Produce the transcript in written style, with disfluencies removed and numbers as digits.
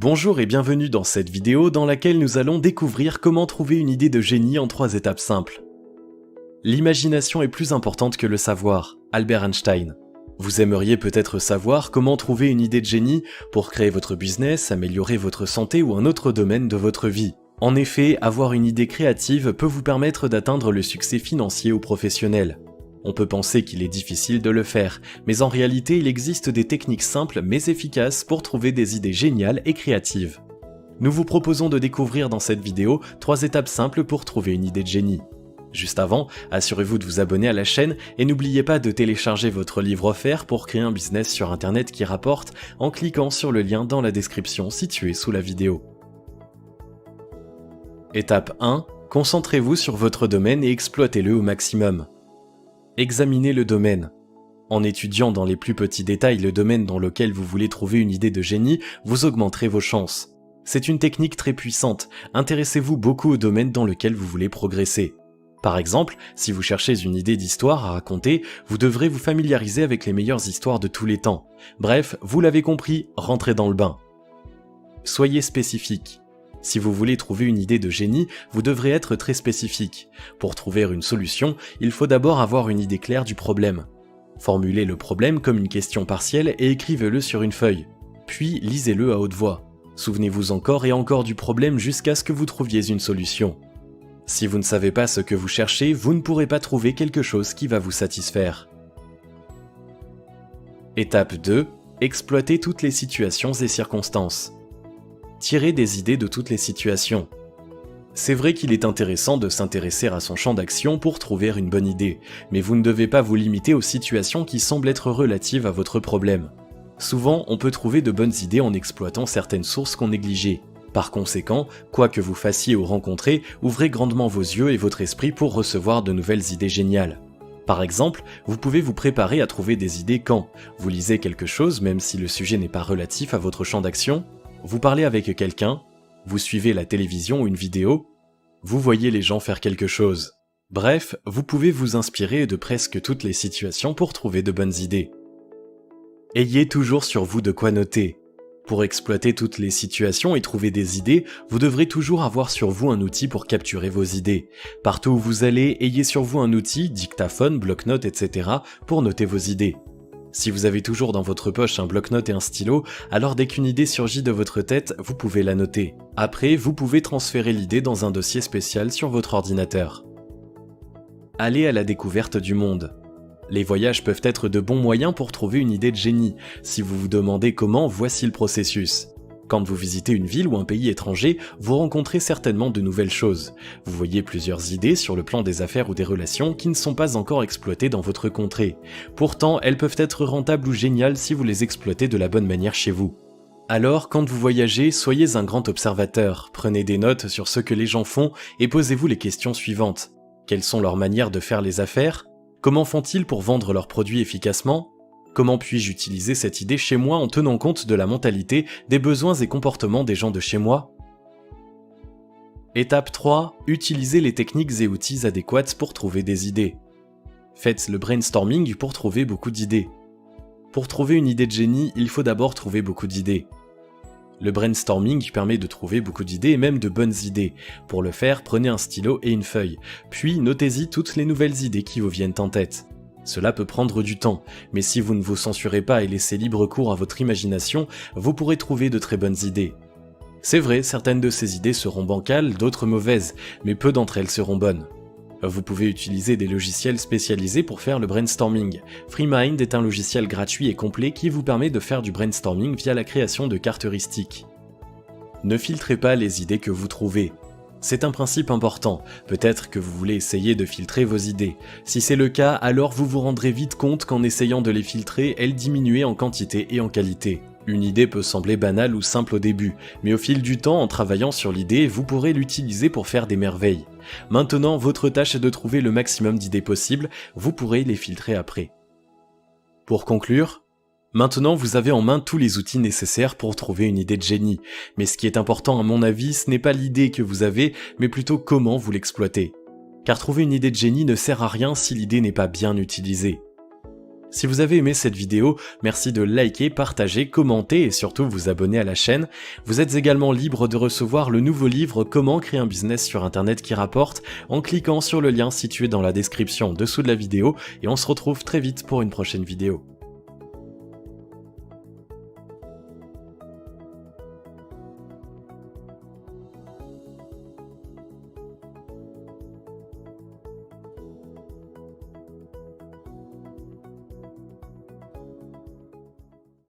Bonjour et bienvenue dans cette vidéo dans laquelle nous allons découvrir comment trouver une idée de génie en 3 étapes simples. L'imagination est plus importante que le savoir, Albert Einstein. Vous aimeriez peut-être savoir comment trouver une idée de génie pour créer votre business, améliorer votre santé ou un autre domaine de votre vie. En effet, avoir une idée créative peut vous permettre d'atteindre le succès financier ou professionnel. On peut penser qu'il est difficile de le faire, mais en réalité il existe des techniques simples mais efficaces pour trouver des idées géniales et créatives. Nous vous proposons de découvrir dans cette vidéo 3 étapes simples pour trouver une idée de génie. Juste avant, assurez-vous de vous abonner à la chaîne et n'oubliez pas de télécharger votre livre offert pour créer un business sur internet qui rapporte en cliquant sur le lien dans la description située sous la vidéo. Étape 1. Concentrez-vous sur votre domaine et exploitez-le au maximum. Examinez le domaine. En étudiant dans les plus petits détails le domaine dans lequel vous voulez trouver une idée de génie, vous augmenterez vos chances. C'est une technique très puissante. Intéressez-vous beaucoup au domaine dans lequel vous voulez progresser. Par exemple, si vous cherchez une idée d'histoire à raconter, vous devrez vous familiariser avec les meilleures histoires de tous les temps. Bref, vous l'avez compris, rentrez dans le bain. Soyez spécifique. Si vous voulez trouver une idée de génie, vous devrez être très spécifique. Pour trouver une solution, il faut d'abord avoir une idée claire du problème. Formulez le problème comme une question partielle et écrivez-le sur une feuille. Puis lisez-le à haute voix. Souvenez-vous encore et encore du problème jusqu'à ce que vous trouviez une solution. Si vous ne savez pas ce que vous cherchez, vous ne pourrez pas trouver quelque chose qui va vous satisfaire. Étape 2. Exploitez toutes les situations et circonstances. Tirez des idées de toutes les situations. C'est vrai qu'il est intéressant de s'intéresser à son champ d'action pour trouver une bonne idée, mais vous ne devez pas vous limiter aux situations qui semblent être relatives à votre problème. Souvent, on peut trouver de bonnes idées en exploitant certaines sources qu'on négligeait. Par conséquent, quoi que vous fassiez ou rencontrez, ouvrez grandement vos yeux et votre esprit pour recevoir de nouvelles idées géniales. Par exemple, vous pouvez vous préparer à trouver des idées quand vous lisez quelque chose même si le sujet n'est pas relatif à votre champ d'action, vous parlez avec quelqu'un, vous suivez la télévision ou une vidéo, vous voyez les gens faire quelque chose. Bref, vous pouvez vous inspirer de presque toutes les situations pour trouver de bonnes idées. Ayez toujours sur vous de quoi noter. Pour exploiter toutes les situations et trouver des idées, vous devrez toujours avoir sur vous un outil pour capturer vos idées. Partout où vous allez, ayez sur vous un outil, dictaphone, bloc-notes, etc. pour noter vos idées. Si vous avez toujours dans votre poche un bloc-notes et un stylo, alors dès qu'une idée surgit de votre tête, vous pouvez la noter. Après, vous pouvez transférer l'idée dans un dossier spécial sur votre ordinateur. Allez à la découverte du monde. Les voyages peuvent être de bons moyens pour trouver une idée de génie. Si vous vous demandez comment, voici le processus. Quand vous visitez une ville ou un pays étranger, vous rencontrez certainement de nouvelles choses. Vous voyez plusieurs idées sur le plan des affaires ou des relations qui ne sont pas encore exploitées dans votre contrée. Pourtant, elles peuvent être rentables ou géniales si vous les exploitez de la bonne manière chez vous. Alors, quand vous voyagez, soyez un grand observateur, prenez des notes sur ce que les gens font et posez-vous les questions suivantes. Quelles sont leurs manières de faire les affaires ? Comment font-ils pour vendre leurs produits efficacement ? Comment puis-je utiliser cette idée chez moi en tenant compte de la mentalité, des besoins et comportements des gens de chez moi ? Étape 3. Utilisez les techniques et outils adéquats pour trouver des idées. Faites le brainstorming pour trouver beaucoup d'idées. Pour trouver une idée de génie, il faut d'abord trouver beaucoup d'idées. Le brainstorming permet de trouver beaucoup d'idées et même de bonnes idées. Pour le faire, prenez un stylo et une feuille, puis notez-y toutes les nouvelles idées qui vous viennent en tête. Cela peut prendre du temps, mais si vous ne vous censurez pas et laissez libre cours à votre imagination, vous pourrez trouver de très bonnes idées. C'est vrai, certaines de ces idées seront bancales, d'autres mauvaises, mais peu d'entre elles seront bonnes. Vous pouvez utiliser des logiciels spécialisés pour faire le brainstorming. FreeMind est un logiciel gratuit et complet qui vous permet de faire du brainstorming via la création de cartes heuristiques. Ne filtrez pas les idées que vous trouvez. C'est un principe important, peut-être que vous voulez essayer de filtrer vos idées. Si c'est le cas, alors vous vous rendrez vite compte qu'en essayant de les filtrer, elles diminuent en quantité et en qualité. Une idée peut sembler banale ou simple au début, mais au fil du temps, en travaillant sur l'idée, vous pourrez l'utiliser pour faire des merveilles. Maintenant, votre tâche est de trouver le maximum d'idées possibles, vous pourrez les filtrer après. Pour conclure, maintenant, vous avez en main tous les outils nécessaires pour trouver une idée de génie. Mais ce qui est important à mon avis, ce n'est pas l'idée que vous avez, mais plutôt comment vous l'exploitez. Car trouver une idée de génie ne sert à rien si l'idée n'est pas bien utilisée. Si vous avez aimé cette vidéo, merci de liker, partager, commenter et surtout vous abonner à la chaîne. Vous êtes également libre de recevoir le nouveau livre Comment créer un business sur internet qui rapporte en cliquant sur le lien situé dans la description en dessous de la vidéo et on se retrouve très vite pour une prochaine vidéo.